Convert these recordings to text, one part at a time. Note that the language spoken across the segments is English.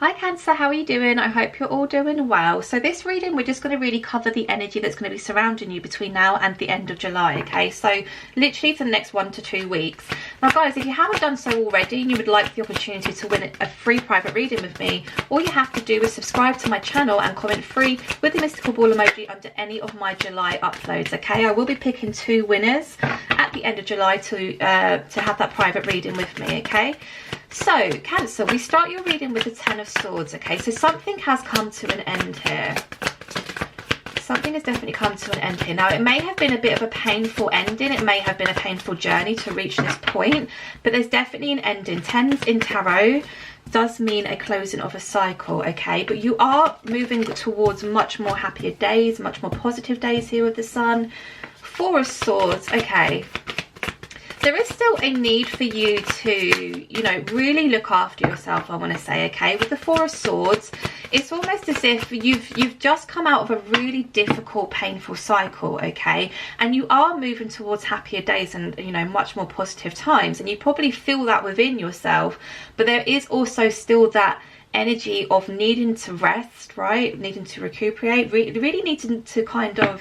Hi Cancer, how are you doing? I hope you're all doing well. So this reading, we're just going to really cover the energy that's going to be surrounding you between now and the end of July, okay? So literally for the next 1 to 2 weeks. Now guys, if you haven't done so already and you would like the opportunity to win a free private reading with me, all you have to do is subscribe to my channel and comment free with the mystical ball emoji under any of my July uploads, okay? I will be picking 2 winners at the end of July to have that private reading with me, okay? So Cancer, we start your reading with the Ten of Swords, okay? So something has come to an end here. Something has definitely come to an end here. Now, it may have been a bit of a painful ending. It may have been a painful journey to reach this point, but there's definitely an ending. Tens in tarot does mean a closing of a cycle, okay? But you are moving towards much more happier days, much more positive days here with the Sun. Four of Swords, okay. There is still a need for you to, you know, really look after yourself, I want to say, okay? With the Four of Swords, it's almost as if you've just come out of a really difficult, painful cycle, okay? And you are moving towards happier days and, you know, much more positive times. And you probably feel that within yourself. But there is also still that energy of needing to rest, right? Needing to recuperate, really needing to kind of,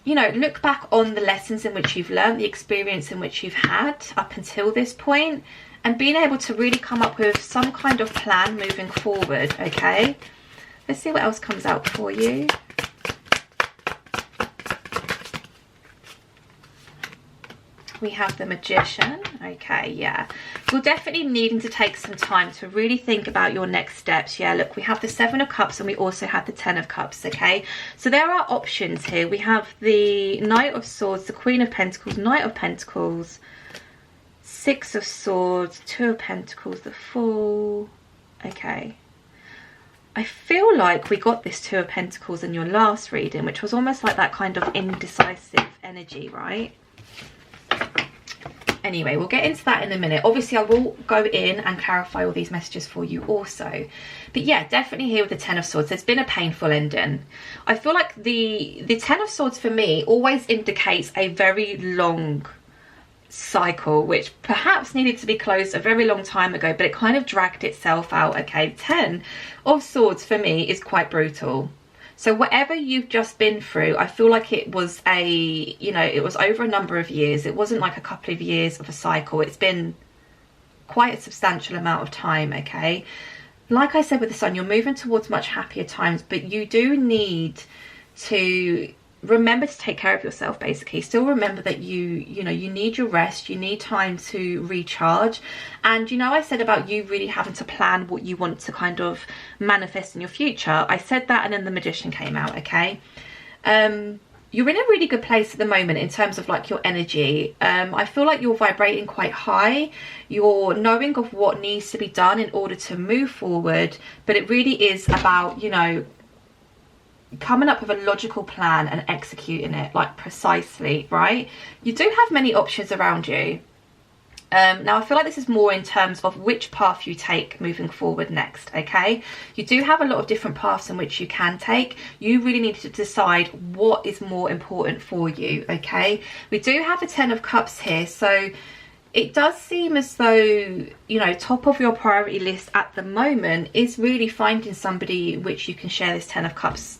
you know, look back on the lessons in which you've learned, the experience in which you've had up until this point, and being able to really come up with some kind of plan moving forward, okay? Let's see what else comes out for you. We have the Magician, okay, yeah. You're definitely needing to take some time to really think about your next steps. Yeah, look, we have the Seven of Cups and we also have the Ten of Cups, okay? So there are options here. We have the Knight of Swords, the Queen of Pentacles, Knight of Pentacles, Six of Swords, Two of Pentacles, the Fool, okay. I feel like we got this Two of Pentacles in your last reading, which was almost like that kind of indecisive energy, right? Anyway, we'll get into that in a minute. Obviously, I will go in and clarify all these messages for you also. But yeah, definitely here with the Ten of Swords, there's been a painful ending. I feel like the Ten of Swords for me always indicates a very long cycle, which perhaps needed to be closed a very long time ago, but it kind of dragged itself out, okay? Ten of Swords for me is quite brutal. So whatever you've just been through, I feel like it was you know, it was over a number of years. It wasn't like a couple of years of a cycle. It's been quite a substantial amount of time, okay? Like I said with the Sun, you're moving towards much happier times, but you do need to remember to take care of yourself, basically. Still remember that you know, you need your rest, you need time to recharge. And you know, I said about you really having to plan what you want to kind of manifest in your future. I said that and then the Magician came out, okay? You're in a really good place at the moment in terms of like your energy. I feel like you're vibrating quite high. You're knowing of what needs to be done in order to move forward, but it really is about, you know, coming up with a logical plan and executing it like precisely, right? You do have many options around you. Now I feel like this is more in terms of which path you take moving forward next, okay? You do have a lot of different paths in which you can take. You really need to decide what is more important for you, okay? We do have a Ten of Cups here, so it does seem as though, you know, top of your priority list at the moment is really finding somebody which you can share this Ten of Cups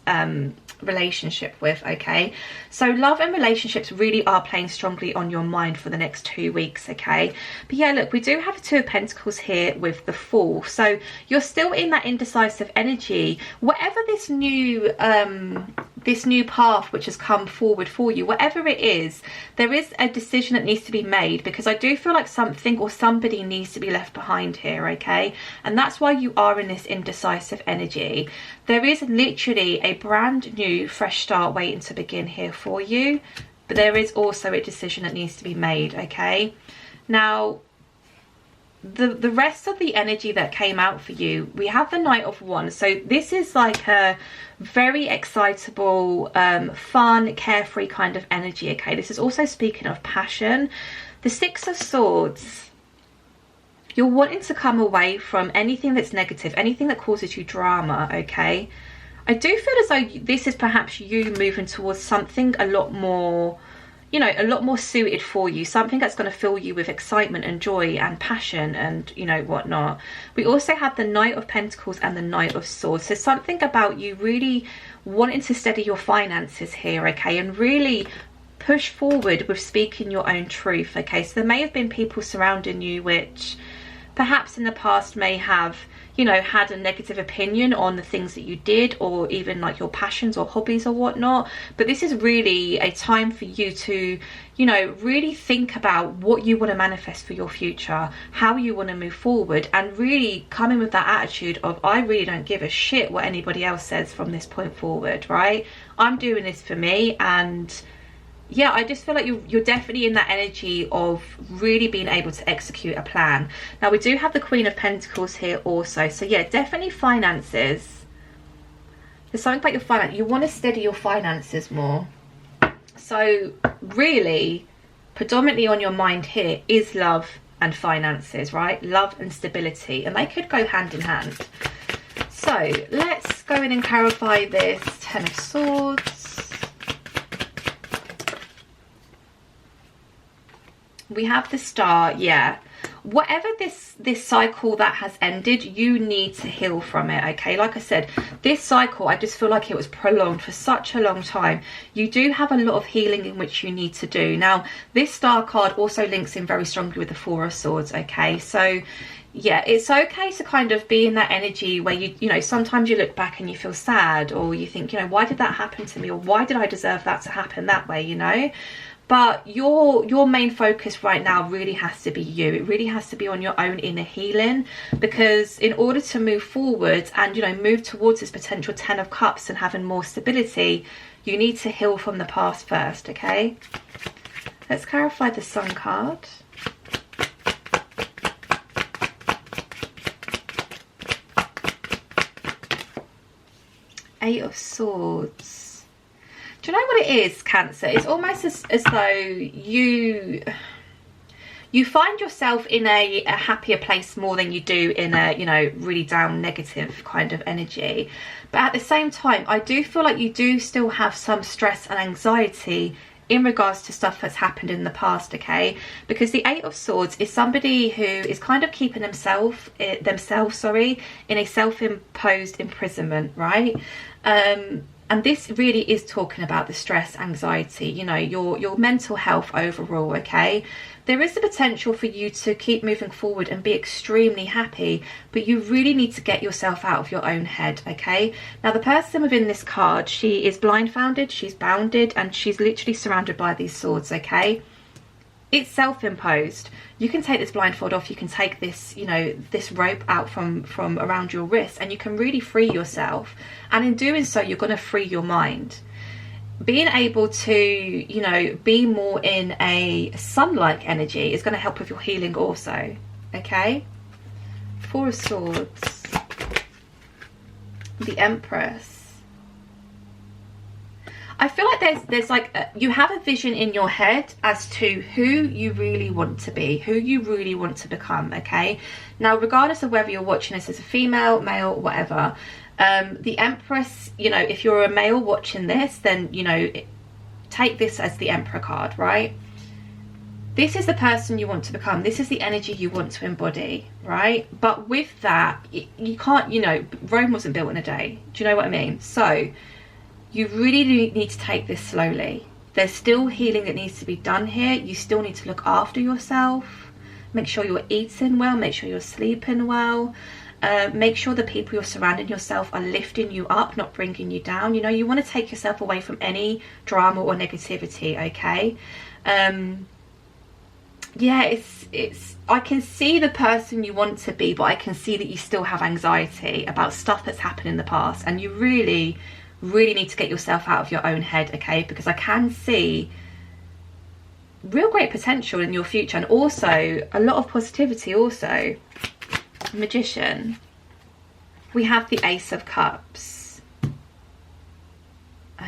relationship with, okay? So love and relationships really are playing strongly on your mind for the next 2 weeks, okay? But yeah, look, we do have a Two of Pentacles here with the Fool. So you're still in that indecisive energy. Whatever this new path which has come forward for you, whatever it is, there is a decision that needs to be made, because I do feel like something or somebody needs to be left behind here, okay? And that's why you are in this indecisive energy. There is literally a brand new fresh start waiting to begin here for you, but there is also a decision that needs to be made, okay? Now the rest of the energy that came out for you, we have the Knight of Wands. So this is like a very excitable, fun, carefree kind of energy, okay? This is also speaking of passion. The Six of Swords, you're wanting to come away from anything that's negative, anything that causes you drama, okay? I do feel as though this is perhaps you moving towards something a lot more, you know, a lot more suited for you, something that's going to fill you with excitement and joy and passion and, you know, whatnot. We also have the Knight of Pentacles and the Knight of Swords. So something about you really wanting to steady your finances here, okay, and really push forward with speaking your own truth, okay. So there may have been people surrounding you which perhaps in the past may have, you know, had a negative opinion on the things that you did, or even like your passions or hobbies or whatnot. But this is really a time for you to, you know, really think about what you want to manifest for your future, how you want to move forward, and really come in with that attitude of, I really don't give a shit what anybody else says from this point forward, right? I'm doing this for me. And yeah, I just feel like you're definitely in that energy of really being able to execute a plan. Now we do have the Queen of Pentacles here also, so yeah, definitely finances. There's something about your finance, you want to steady your finances more. So really, predominantly on your mind here is love and finances, right? Love and stability, and they could go hand in hand. So let's go in and clarify this Ten of Swords. We have the Star. Yeah, whatever this cycle that has ended, you need to heal from it, okay. Like I said, this cycle, I just feel like it was prolonged for such a long time. You do have a lot of healing in which you need to do. Now this Star card also links in very strongly with the Four of Swords, okay. So yeah, it's okay to kind of be in that energy where you know, sometimes you look back and you feel sad, or you think, you know, why did that happen to me, or why did I deserve that to happen that way, you know. But your main focus right now really has to be you. It really has to be on your own inner healing, because in order to move forward and, you know, move towards this potential Ten of Cups and having more stability, you need to heal from the past first, okay? Let's clarify the Sun card. Eight of Swords. Do you know what it is, Cancer? It's almost as though you find yourself in a happier place more than you do in a, you know, really down negative kind of energy. But at the same time, I do feel like you do still have some stress and anxiety in regards to stuff that's happened in the past, okay? Because the Eight of Swords is somebody who is kind of keeping themselves in a self-imposed imprisonment, right? And this really is talking about the stress, anxiety, you know, your mental health overall, okay? There is the potential for you to keep moving forward and be extremely happy, but you really need to get yourself out of your own head, okay? Now, the person within this card, she is blindfolded, she's bounded, and she's literally surrounded by these swords, okay? It's self-imposed. You can take this blindfold off, you can take this, you know, this rope out from around your wrist, and you can really free yourself. And in doing so, you're going to free your mind. Being able to, you know, be more in a sun-like energy is going to help with your healing also, okay? Four of Swords. The Empress. I feel like there's like you have a vision in your head as to who you really want to be, who you really want to become, okay? Now, regardless of whether you're watching this as a female, male, whatever, the Empress, you know, if you're a male watching this, then, you know, take this as the Emperor card, right? This is the person you want to become. This is the energy you want to embody, right? But with that, you can't, you know, Rome wasn't built in a day. Do you know what I mean? So you really do need to take this slowly. There's still healing that needs to be done here. You still need to look after yourself. Make sure you're eating well. Make sure you're sleeping well. Make sure the people you're surrounding yourself are lifting you up, not bringing you down. You know, you want to take yourself away from any drama or negativity, okay? Yeah, it's I can see the person you want to be, but I can see that you still have anxiety about stuff that's happened in the past, and you really need to get yourself out of your own head, okay? Because I can see real great potential in your future, and also a lot of positivity also. Magician. We have the Ace of Cups.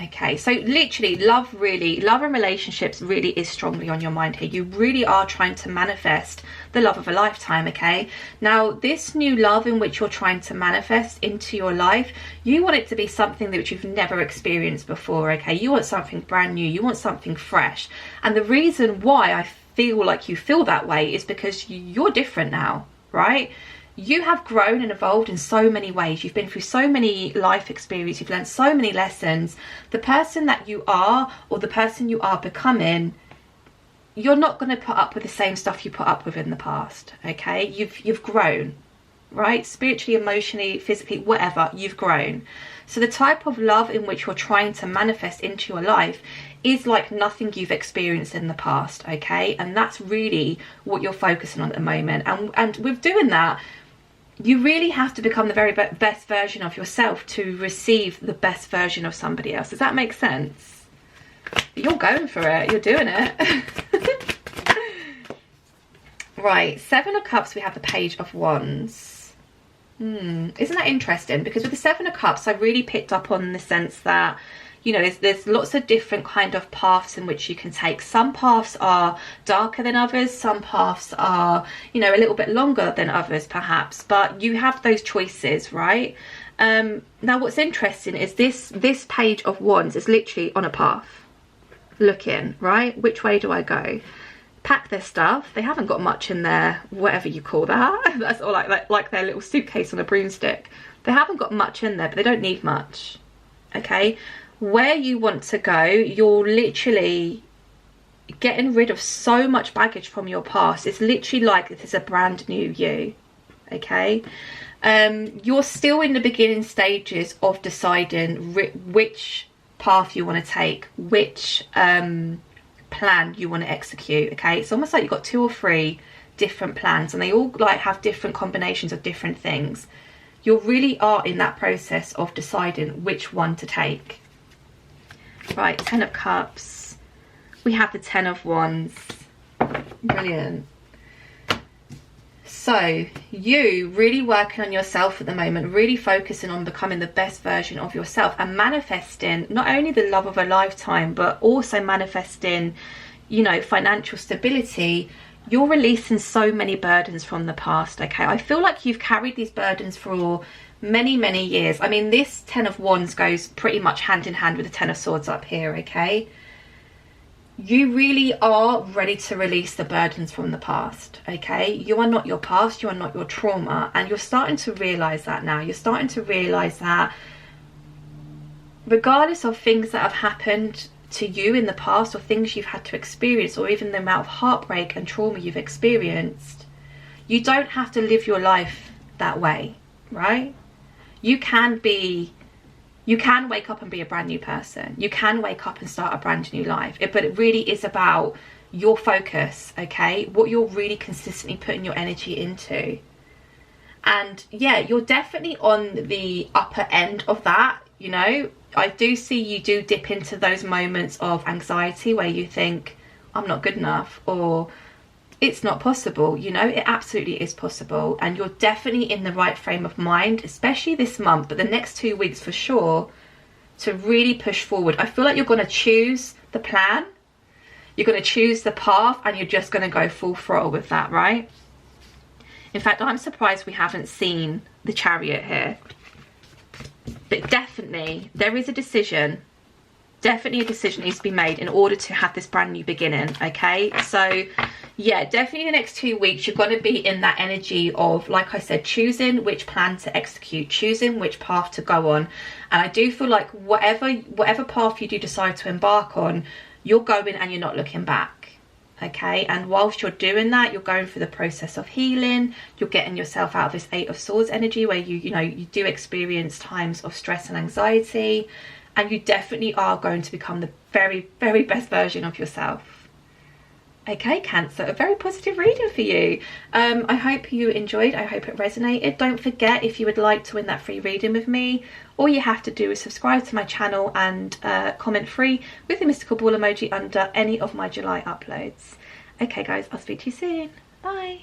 Okay, so literally love and relationships really is strongly on your mind here. You really are trying to manifest the love of a lifetime. Okay, now this new love in which you're trying to manifest into your life, you want it to be something that you've never experienced before. Okay, you want something brand new, you want something fresh. And the reason why I feel like you feel that way is because you're different now, right? You have grown and evolved in so many ways. You've been through so many life experiences. You've learned so many lessons. The person that you are, or the person you are becoming, you're not going to put up with the same stuff you put up with in the past. Okay, you've grown, right? Spiritually, emotionally, physically, whatever, you've grown. So the type of love in which you're trying to manifest into your life is like nothing you've experienced in the past. Okay, and that's really what you're focusing on at the moment. And with doing that, you really have to become the very best version of yourself to receive the best version of somebody else. Does that make sense? You're going for it. You're doing it. Right, 7 of Cups, we have the Page of Wands. Isn't that interesting? Because with the 7 of Cups, I really picked up on the sense that, you know, there's lots of different kind of paths in which you can take. Some paths are darker than others. Some paths are, you know, a little bit longer than others perhaps. But you have those choices, right? Now what's interesting is this Page of Wands is literally on a path. Looking, right? Which way do I go? Pack their stuff. They haven't got much in there, whatever you call that. That's all like their little suitcase on a broomstick. They haven't got much in there, but they don't need much. Okay? Where you want to go, you're literally getting rid of so much baggage from your past. It's literally like this is a brand new you. Okay, you're still in the beginning stages of deciding which path you want to take, which plan you want to execute. Okay, it's almost like you've got 2 or 3 different plans, and they all like have different combinations of different things. You really are in that process of deciding which one to take. Right, 10 of Cups. We have the 10 of Wands. Brilliant. So, you really working on yourself at the moment, really focusing on becoming the best version of yourself and manifesting not only the love of a lifetime, but also manifesting, you know, financial stability. You're releasing so many burdens from the past, okay? I feel like you've carried these burdens for many years. I mean, this 10 of Wands goes pretty much hand in hand with the 10 of Swords up here, okay? You really are ready to release the burdens from the past, okay? You are not your past, you are not your trauma, and you're starting to realize that now. You're starting to realize that regardless of things that have happened to you in the past, or things you've had to experience, or even the amount of heartbreak and trauma you've experienced, you don't have to live your life that way, right? You can wake up and be a brand new person. You can wake up and start a brand new life. But it really is about your focus, okay? What you're really consistently putting your energy into. And yeah, you're definitely on the upper end of that, you know. I do see you do dip into those moments of anxiety where you think, I'm not good enough, or it's not possible. You know, it absolutely is possible, and you're definitely in the right frame of mind, especially this month, but the next 2 weeks for sure, to really push forward. I feel like you're going to choose the plan, you're going to choose the path, and you're just going to go full throttle with that, right? In fact, I'm surprised we haven't seen the Chariot here, but definitely there is a decision. Definitely a decision needs to be made in order to have this brand new beginning, okay? So yeah, definitely the next 2 weeks you're going to be in that energy of, like I said, choosing which plan to execute, choosing which path to go on. And I do feel like whatever path you do decide to embark on, you're going and you're not looking back, okay? And whilst you're doing that, you're going through the process of healing. You're getting yourself out of this 8 of Swords energy where you do experience times of stress and anxiety. And you definitely are going to become the very best version of yourself. Okay, Cancer, a very positive reading for you. I hope you enjoyed. I hope it resonated. Don't forget, if you would like to win that free reading with me, all you have to do is subscribe to my channel and comment free with the mystical ball emoji under any of my July uploads. Okay, guys, I'll speak to you soon. Bye.